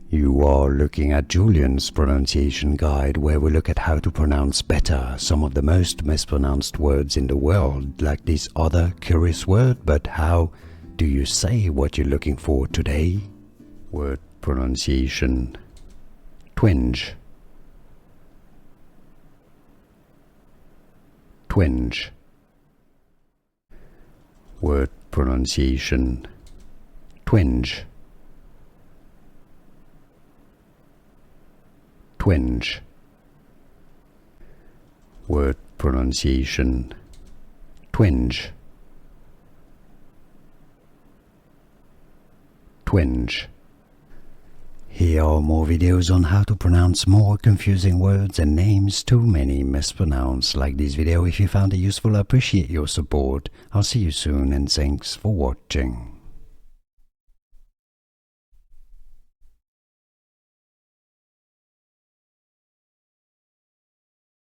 You are looking at Julian's pronunciation guide, where we look at how to pronounce better some of the most mispronounced words in the world, like this other curious word. But how do you say what you're looking for today? Word pronunciation: twinge, twinge. Word pronunciation: twinge, twinge. Word pronunciation: twinge, twinge. Here are more videos on how to pronounce more confusing words and names too many mispronounced. Like this video if you found it useful. I appreciate your support. I'll see you soon and thanks for watching.